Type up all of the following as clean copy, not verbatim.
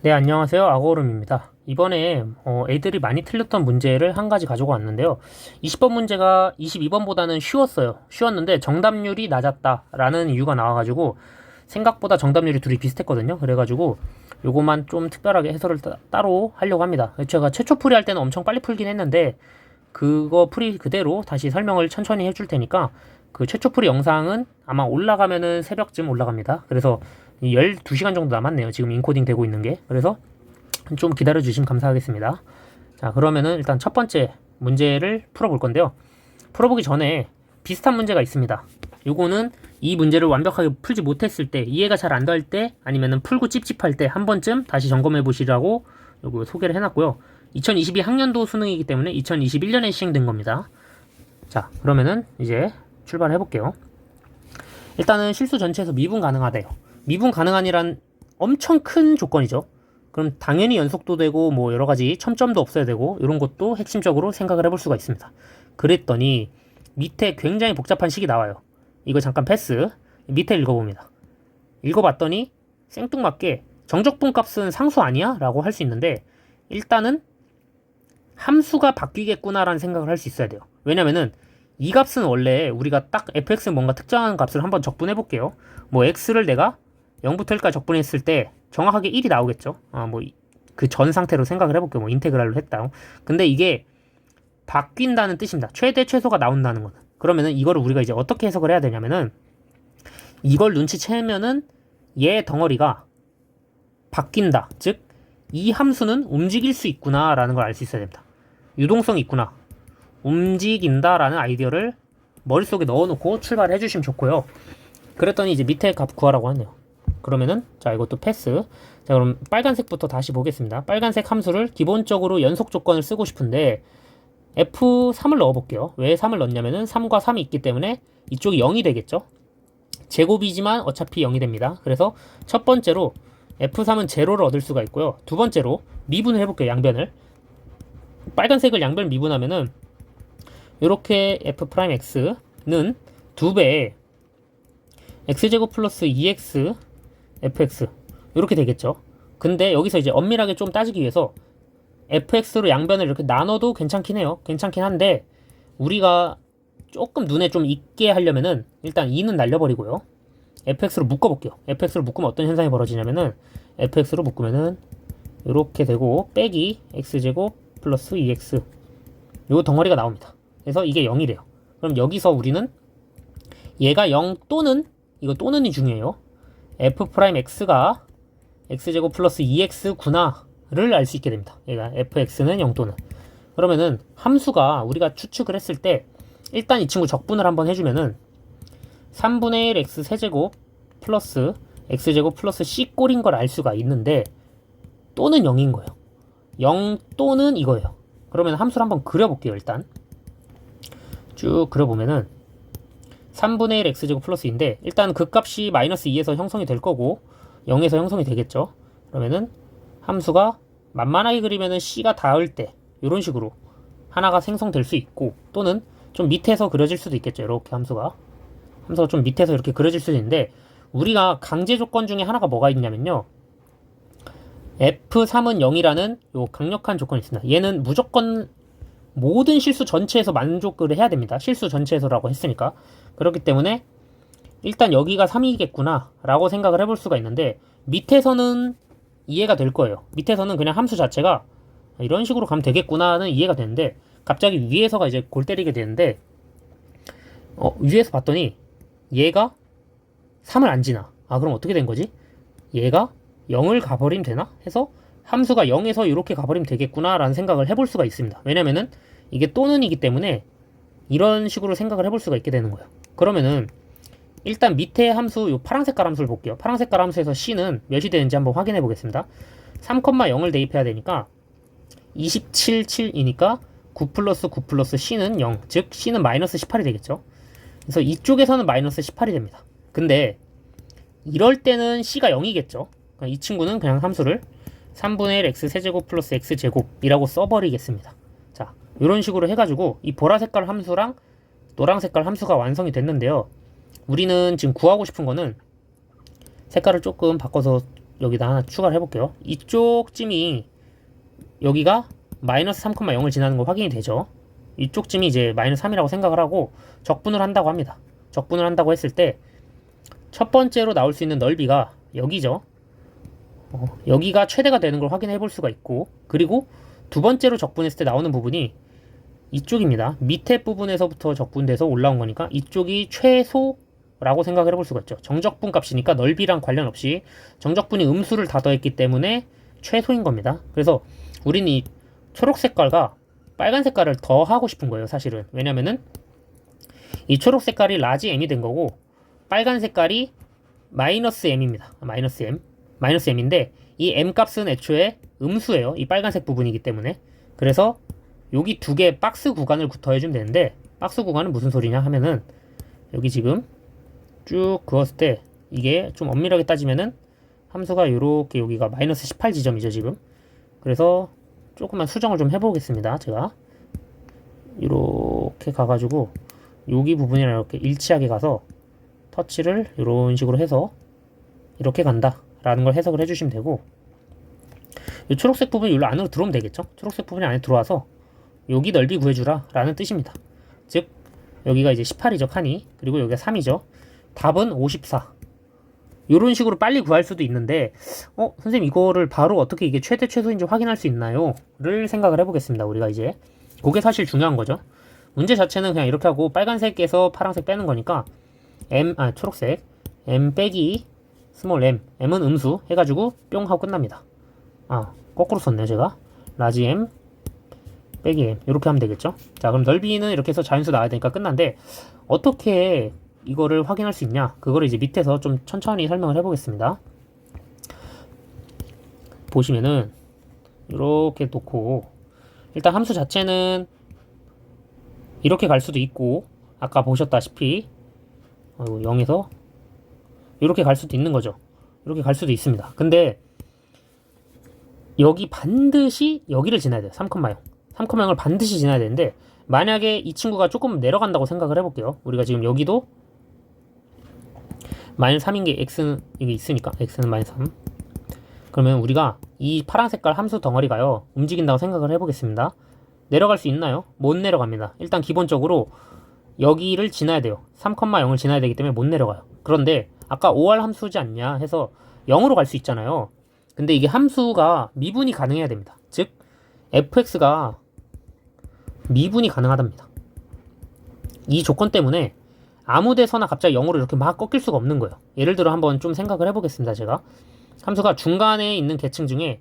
네, 안녕하세요. 아고름입니다. 이번에 애들이 많이 틀렸던 문제를 한 가지 가지고 왔는데요. 20번 문제가 22번보다는 쉬웠어요. 쉬웠는데 정답률이 낮았다라는 이유가 나와가지고 생각보다 정답률이 둘이 비슷했거든요. 그래가지고 요거만 좀 특별하게 해설을 따로 하려고 합니다. 제가 최초 풀이 할 때는 엄청 빨리 풀긴 했는데 그거 풀이 그대로 다시 설명을 천천히 해줄 테니까 그 최초 풀이 영상은 아마 올라가면은 새벽쯤 올라갑니다. 그래서 12시간 정도 남았네요. 지금 인코딩 되고 있는 게. 그래서 좀 기다려 주시면 감사하겠습니다. 자, 그러면은 일단 첫 번째 문제를 풀어볼 건데요. 풀어보기 전에 비슷한 문제가 있습니다. 요거는 이 문제를 완벽하게 풀지 못했을 때, 이해가 잘 안 될 때, 아니면은 풀고 찝찝할 때 한 번쯤 다시 점검해 보시라고 요거 소개를 해놨고요. 2022 학년도 수능이기 때문에 2021년에 시행된 겁니다. 자, 그러면은 이제 출발해 볼게요. 일단은 실수 전체에서 미분 가능하대요. 미분 가능한이란 엄청 큰 조건이죠. 그럼 당연히 연속도 되고 뭐 여러 가지 첨점도 없어야 되고 이런 것도 핵심적으로 생각을 해볼 수가 있습니다. 그랬더니 밑에 굉장히 복잡한 식이 나와요. 이거 잠깐 패스. 밑에 읽어봅니다. 읽어봤더니 생뚱맞게 정적분 값은 상수 아니야? 라고 할 수 있는데 일단은 함수가 바뀌겠구나라는 생각을 할 수 있어야 돼요. 왜냐면은 이 값은 원래 우리가 딱 fx 뭔가 특정한 값을 한번 적분해 볼게요. 뭐 x를 내가 0부터 1까지 적분했을 때 정확하게 1이 나오겠죠. 뭐 그 전 상태로 생각을 해볼게요. 뭐 인테그랄로 했다. 근데 이게 바뀐다는 뜻입니다. 최대 최소가 나온다는 거는. 그러면은 이거를 우리가 이제 어떻게 해석을 해야 되냐면은 이걸 눈치채면은 얘 덩어리가 바뀐다. 즉 이 함수는 움직일 수 있구나라는 걸 알 수 있어야 됩니다. 유동성이 있구나. 움직인다라는 아이디어를 머릿속에 넣어놓고 출발해 주시면 좋고요. 그랬더니 이제 밑에 값 구하라고 하네요. 그러면은 자 이것도 패스. 자 그럼 빨간색부터 다시 보겠습니다. 빨간색 함수를 기본적으로 연속 조건을 쓰고 싶은데 F3을 넣어볼게요. 왜 3을 넣냐면은 3과 3이 있기 때문에 이쪽이 0이 되겠죠. 제곱이지만 어차피 0이 됩니다. 그래서 첫 번째로 F3은 제로를 얻을 수가 있고요. 두 번째로 미분을 해볼게요. 양변을. 빨간색을 양변 미분하면은 이렇게 F'X는 2배의 X제곱 플러스 2X fx 이렇게 되겠죠. 근데 여기서 이제 엄밀하게 좀 따지기 위해서 fx로 양변을 이렇게 나눠도 괜찮긴 해요. 괜찮긴 한데 우리가 조금 눈에 좀 익게 하려면은 일단 2는 날려버리고요. fx로 묶어볼게요. fx로 묶으면 어떤 현상이 벌어지냐면은 fx로 묶으면은 이렇게 되고 빼기 x제곱 플러스 2x 요 덩어리가 나옵니다. 그래서 이게 0이래요. 그럼 여기서 우리는 얘가 0 또는 이거 또는이 중요해요. f'x가 x제곱 플러스 2x구나를 알 수 있게 됩니다. 얘가 fx는 0 또는. 그러면은 함수가 우리가 추측을 했을 때 일단 이 친구 적분을 한번 해주면은 3분의 1 x 세제곱 플러스 x제곱 플러스 c 꼴인 걸 알 수가 있는데 또는 0인 거예요. 0 또는 이거예요. 그러면 함수를 한번 그려볼게요. 일단 쭉 그려보면은 3분의 1 x제곱 플러스인데 일단 그 값이 마이너스 2에서 형성이 될 거고 0에서 형성이 되겠죠. 그러면은 함수가 만만하게 그리면은 c가 닿을 때 이런 식으로 하나가 생성될 수 있고 또는 좀 밑에서 그려질 수도 있겠죠. 이렇게 함수가 좀 밑에서 이렇게 그려질 수도 있는데 우리가 강제 조건 중에 하나가 뭐가 있냐면요. F3은 0이라는 요 강력한 조건이 있습니다. 얘는 무조건 모든 실수 전체에서 만족을 해야 됩니다. 실수 전체에서라고 했으니까. 그렇기 때문에 일단 여기가 3이겠구나 라고 생각을 해볼 수가 있는데 밑에서는 이해가 될 거예요. 밑에서는 그냥 함수 자체가 이런 식으로 가면 되겠구나는 이해가 되는데 갑자기 위에서가 이제 골 때리게 되는데 위에서 봤더니 얘가 3을 안 지나. 그럼 어떻게 된 거지? 얘가 0을 가버리면 되나? 해서 함수가 0에서 이렇게 가버리면 되겠구나 라는 생각을 해볼 수가 있습니다. 왜냐면은 이게 또는이기 때문에 이런 식으로 생각을 해볼 수가 있게 되는 거예요. 그러면은 일단 밑에 함수 요 파란 색깔 함수를 볼게요. 파란 색깔 함수에서 c는 몇이 되는지 한번 확인해 보겠습니다. 3,0을 대입해야 되니까 27, 7이니까 9 플러스 9 플러스 c는 0. 즉 c는 마이너스 18이 되겠죠. 그래서 이쪽에서는 마이너스 18이 됩니다. 근데 이럴 때는 c가 0이겠죠. 그러니까 이 친구는 그냥 함수를 3분의 1 x 세제곱 플러스 x제곱이라고 써버리겠습니다. 자, 이런 식으로 해가지고 이 보라 색깔 함수랑 노랑 색깔 함수가 완성이 됐는데요. 우리는 지금 구하고 싶은 거는 색깔을 조금 바꿔서 여기다 하나 추가를 해볼게요. 이쪽 찜이 여기가 마이너스 3,0을 지나는 거 확인이 되죠. 이쪽 찜이 이제 마이너스 3이라고 생각을 하고 적분을 한다고 합니다. 적분을 한다고 했을 때 첫 번째로 나올 수 있는 넓이가 여기죠. 여기가 최대가 되는 걸 확인해 볼 수가 있고, 그리고 두 번째로 적분했을 때 나오는 부분이 이쪽입니다. 밑에 부분에서부터 적분돼서 올라온 거니까 이쪽이 최소라고 생각을 해볼 수가 있죠. 정적분 값이니까 넓이랑 관련 없이 정적분이 음수를 다 더했기 때문에 최소인 겁니다. 그래서 우리는 이 초록 색깔과 빨간 색깔을 더 하고 싶은 거예요, 사실은. 왜냐면은 이 초록 색깔이 라지 m이 된 거고, 빨간 색깔이 마이너스 m입니다. 마이너스 m인데 이 m 값은 애초에 음수예요. 이 빨간색 부분이기 때문에. 그래서 여기 두 개 박스 구간을 더해주면 되는데, 박스 구간은 무슨 소리냐 하면은 여기 지금 쭉 그었을 때 이게 좀 엄밀하게 따지면은 함수가 요렇게 여기가 마이너스 18 지점이죠 지금. 그래서 조금만 수정을 좀 해보겠습니다. 제가 이렇게 가가지고 여기 부분이랑 이렇게 일치하게 가서 터치를 이런 식으로 해서 이렇게 간다 라는 걸 해석을 해주시면 되고, 이 초록색 부분이 여기 안으로 들어오면 되겠죠. 초록색 부분이 안에 들어와서 여기 넓이 구해주라 라는 뜻입니다. 즉 여기가 이제 18이죠 칸이, 그리고 여기가 3이죠. 답은 54. 이런 식으로 빨리 구할 수도 있는데, 선생님 이거를 바로 어떻게 이게 최대 최소인지 확인할 수 있나요? 를 생각을 해보겠습니다. 우리가 이제 그게 사실 중요한 거죠. 문제 자체는 그냥 이렇게 하고 빨간색에서 파란색 빼는 거니까 초록색 m 빼기 스몰 m은 음수 해가지고 뿅 하고 끝납니다. 거꾸로 썼네요 제가. 라지 m 빼기 m 이렇게 하면 되겠죠. 자, 그럼 넓이는 이렇게 해서 자연수 나와야 되니까 끝난데, 어떻게 이거를 확인할 수 있냐, 그거를 이제 밑에서 좀 천천히 설명을 해보겠습니다. 보시면은 이렇게 놓고, 일단 함수 자체는 이렇게 갈 수도 있고, 아까 보셨다시피 0에서 이렇게 갈 수도 있는 거죠. 이렇게 갈 수도 있습니다. 근데 여기 반드시 여기를 지나야 돼요. 3,0을 반드시 지나야 되는데, 만약에 이 친구가 조금 내려간다고 생각을 해볼게요. 우리가 지금 여기도 마이너스 3인 게 x는 이게 있으니까 x는 마이너스 3. 그러면 우리가 이 파란 색깔 함수 덩어리가요 움직인다고 생각을 해보겠습니다. 내려갈 수 있나요? 못 내려갑니다. 일단 기본적으로 여기를 지나야 돼요. 3,0을 지나야 되기 때문에 못 내려가요. 그런데 아까 OR 함수지 않냐 해서 0으로 갈 수 있잖아요. 근데 이게 함수가 미분이 가능해야 됩니다. 즉 fx가 미분이 가능하답니다. 이 조건 때문에 아무 데서나 갑자기 0으로 이렇게 막 꺾일 수가 없는 거예요. 예를 들어 한번 좀 생각을 해보겠습니다. 제가 함수가 중간에 있는 계층 중에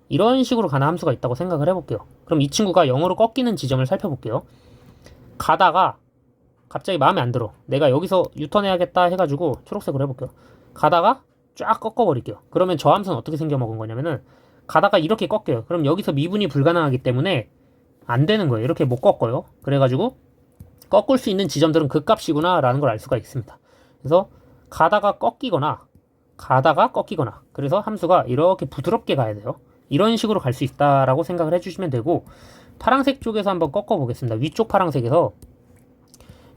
이런 식으로 가는 함수가 있다고 생각을 해볼게요. 그럼 이 친구가 0으로 꺾이는 지점을 살펴볼게요. 가다가 갑자기 마음에 안 들어, 내가 여기서 유턴해야겠다 해가지고 초록색으로 해볼게요. 가다가 쫙 꺾어버릴게요. 그러면 저 함수는 어떻게 생겨먹은 거냐면은 가다가 이렇게 꺾여요. 그럼 여기서 미분이 불가능하기 때문에 안 되는 거예요. 이렇게 못 꺾어요. 그래가지고 꺾을 수 있는 지점들은 그 값이구나 라는 걸 알 수가 있습니다. 그래서 가다가 꺾이거나 그래서 함수가 이렇게 부드럽게 가야 돼요. 이런 식으로 갈 수 있다라고 생각을 해주시면 되고, 파란색 쪽에서 한번 꺾어 보겠습니다. 위쪽 파란색에서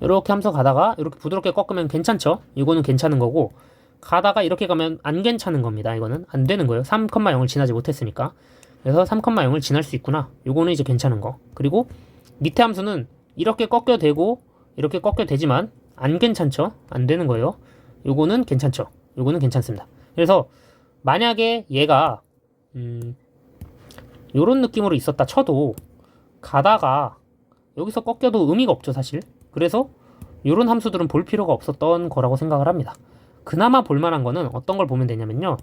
이렇게 함수 가다가 이렇게 부드럽게 꺾으면 괜찮죠? 이거는 괜찮은 거고, 가다가 이렇게 가면 안 괜찮은 겁니다. 이거는 안 되는 거예요. 3,0을 지나지 못했으니까. 그래서 3,0을 지날 수 있구나. 이거는 이제 괜찮은 거. 그리고 밑에 함수는 이렇게 꺾여 되고 이렇게 꺾여 되지만 안 괜찮죠? 안 되는 거예요. 요거는 괜찮죠? 요거는 괜찮습니다. 그래서 만약에 얘가 요런 느낌으로 있었다 쳐도 가다가 여기서 꺾여도 의미가 없죠 사실. 그래서 요런 함수들은 볼 필요가 없었던 거라고 생각을 합니다. 그나마 볼만한 거는 어떤 걸 보면 되냐면요,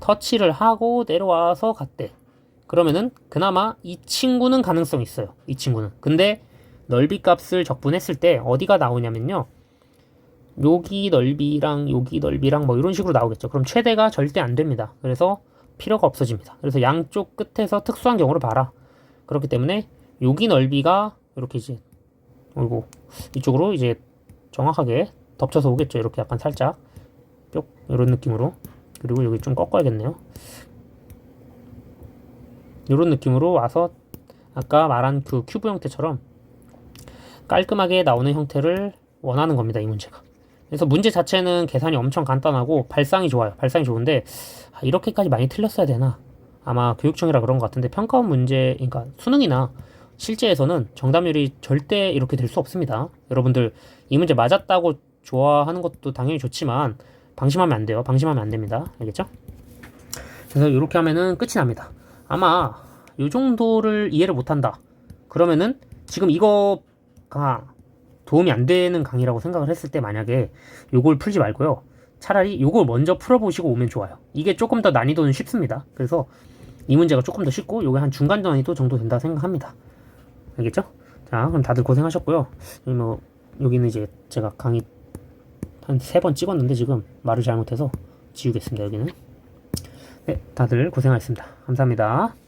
터치를 하고 내려와서 갔대. 그러면은 그나마 이 친구는 가능성이 있어요. 이 친구는. 근데 넓이 값을 적분했을 때 어디가 나오냐면요, 여기 넓이랑 여기 넓이랑 뭐 이런 식으로 나오겠죠. 그럼 최대가 절대 안 됩니다. 그래서 필요가 없어집니다. 그래서 양쪽 끝에서 특수한 경우를 봐라. 그렇기 때문에 여기 넓이가 이렇게 이제 이쪽으로 이제 정확하게 덮쳐서 오겠죠. 이렇게 약간 살짝 뿅 이런 느낌으로. 그리고 여기 좀 꺾어야겠네요. 이런 느낌으로 와서 아까 말한 그 큐브 형태처럼 깔끔하게 나오는 형태를 원하는 겁니다. 이 문제가. 그래서 문제 자체는 계산이 엄청 간단하고 발상이 좋아요. 발상이 좋은데 이렇게까지 많이 틀렸어야 되나? 아마 교육청이라 그런 것 같은데 평가원 문제, 그러니까 수능이나 실제에서는 정답률이 절대 이렇게 될 수 없습니다. 여러분들 이 문제 맞았다고 좋아하는 것도 당연히 좋지만 방심하면 안 돼요. 방심하면 안 됩니다. 알겠죠? 그래서 이렇게 하면은 끝이 납니다. 아마 이 정도를 이해를 못한다. 그러면은 지금 이거가 도움이 안 되는 강의라고 생각을 했을 때 만약에 요걸 풀지 말고요. 차라리 요걸 먼저 풀어보시고 오면 좋아요. 이게 조금 더 난이도는 쉽습니다. 그래서 이 문제가 조금 더 쉽고 요게 한 중간 난이도 정도 된다 생각합니다. 알겠죠? 자, 그럼 다들 고생하셨고요. 여기는 이제 제가 강의 한 3번 찍었는데 지금 말을 잘못해서 지우겠습니다. 여기는. 네, 다들 고생하셨습니다. 감사합니다.